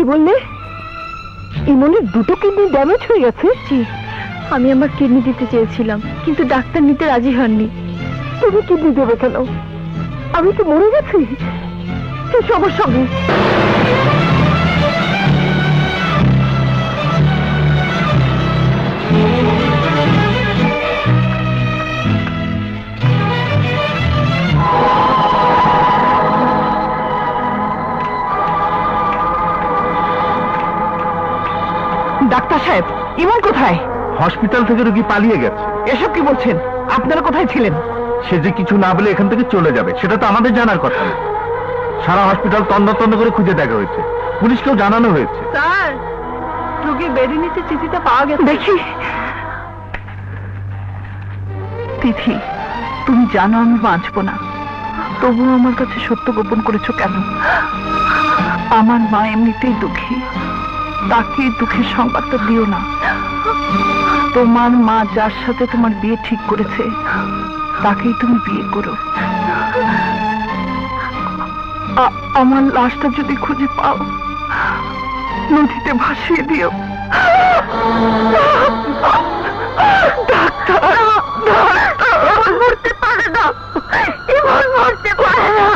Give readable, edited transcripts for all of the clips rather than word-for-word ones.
কি বললে? ইমনের দুটো কিডনি ড্যামেজ হয়ে গেছে? জি, আমি আমার কিডনি দিতে চেয়েছিলাম, কিন্তু ডাক্তার নিতে রাজি হননি। তুমি কিডনি দেবে কেন? আমি তো মরে গেছি। এসো আমার সঙ্গে। ডাক্তার সাহেব, ইমন কোথায়? হসপিটাল থেকে রোগী পালিয়ে গেছে। এসব কি বলছেন? আপনারা কোথায় ছিলেন? সে যে কিছু না বলে এখান থেকে চলে যাবে সেটা তো আমাদের জানার কথা না। সারা হসপিটাল তন্ন তন্ন করে খুঁজে দেখা হয়েছে, পুলিশকেও জানানো হয়েছে। স্যার, রোগীর বেডের নিচে চিঠিটা পাওয়া গেছে। দেখি। তিথি, তুমি জানো আমি বাঁচব না, তবুও আমার কাছে সত্য গোপন করেছো কেন? আমার মা এমনিতেই দুঃখী, তাকে দুঃখের সংবাদটা দিও না। তোমার মা যার সাথে তোমার বিয়ে ঠিক করেছে তাকেই তুমি বিয়ে করো। আমার লাশটা যদি খুঁজে পাও, নদীতে ভাসিয়ে দিও। ডাক্তার, মরতে পারে না, এবার মরতে পারে না।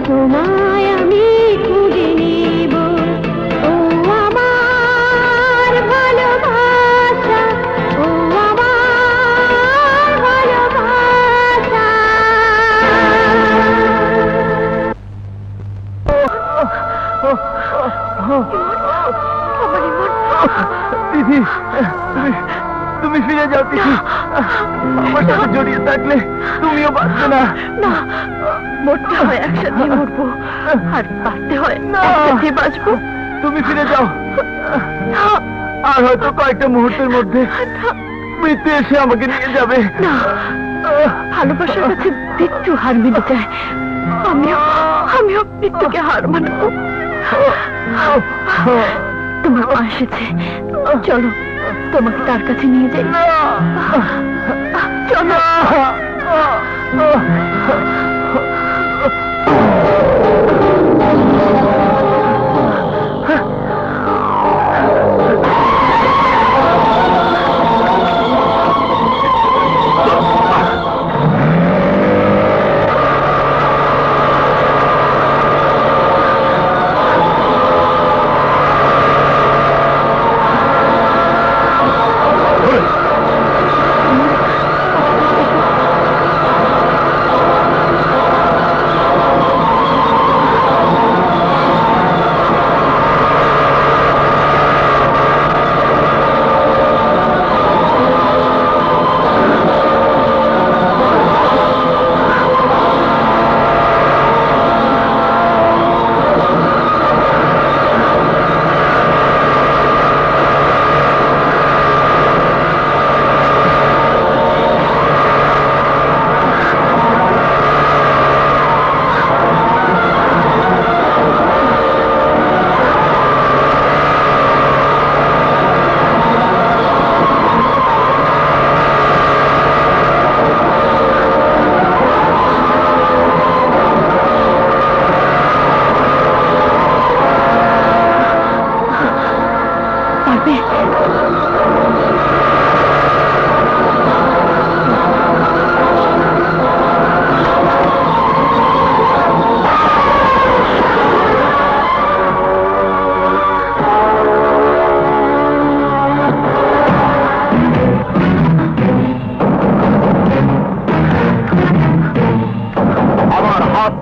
তোমায় আমি খুঁজে নিব, ও আমার তিথি, আমার সাথে জড়িয়ে থাকলে তুমিও বাঁচবে না। না, মরতে হয় একসাথে মরবো, আর বাঁচতে হয় না। একসাথে বাঁচবো। তুমি ফিরে যাও, না, আর হয়তো কয়েকটা মুহূর্তের মধ্যে মৃত্যু এসে আমাকে নিয়ে যাবে। না, ভালোবাসার কাছে মৃত্যু হার মেনে যায়। আমিও মৃত্যুকে হার মানবো। তোমার মা এসেছে, চলো তোমাকে তার কাছে নিয়ে যাই। চলো।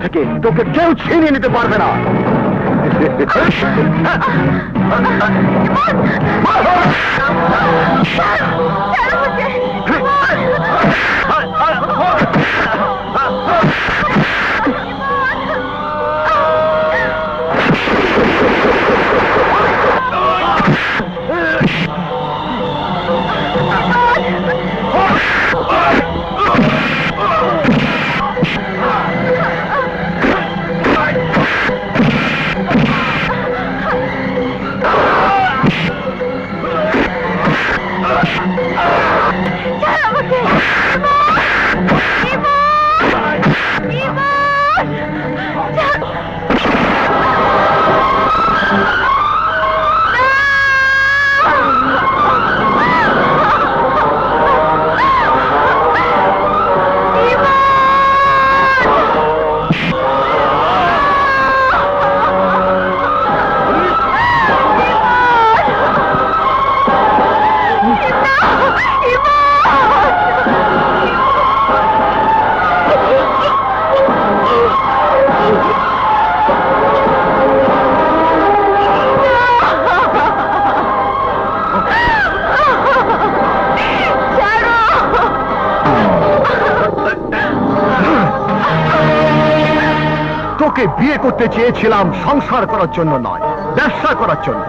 থেকে তোকে কেউ ছিনিয়ে নিতে পারবে না। তোকে বিয়ে করতে চেয়েছিলাম সংসার করার জন্য নয়, ব্যবসা করার জন্য।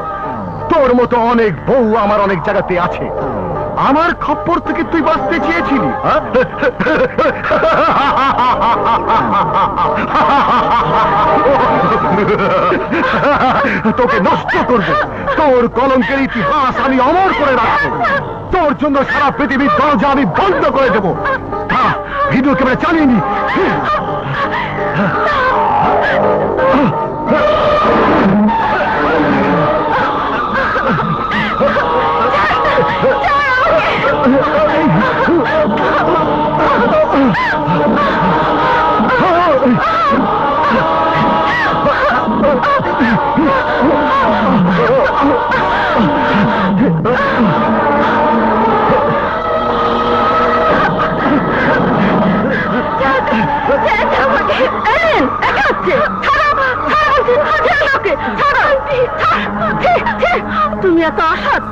তোর মতো অনেক বউ আমার অনেক জায়গাতে আছে। আমার খপ্পর থেকে তুই বাঁচতে চেয়েছিলি, হ্যাঁ? তোকে নষ্ট করবো, তোর কলঙ্কের ইতিহাস আমি অমর করে রাখবো। তোর জন্য সারা পৃথিবীর দরজা আমি বন্ধ করে দেবো। ভিডিও ক্যামেরা চালিয়ে নি। তুমি এত আসাদ,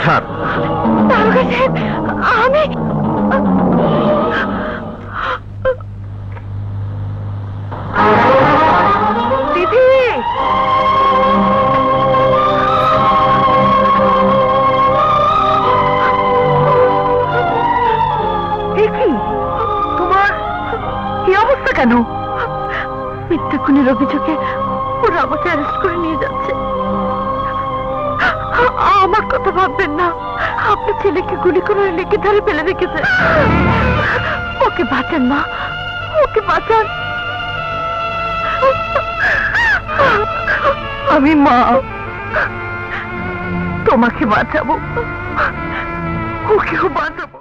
স্যার আমি দিদি কি তোমার কি অবস্থা কেন? মিথ্যে খুনের অভিযোগে ওরা আমাকে অ্যারেস্ট করে নিয়ে যাচ্ছে। আমার কথা ভাববেন না, আপনার ছেলেকে গুলি করে লেকে ধারে ফেলে রেখেছে। ওকে বাঁচান মা, ওকে বাঁচান। আমি মা, তোমাকে বাঁচাবো, ওকেও বাঁচাবো।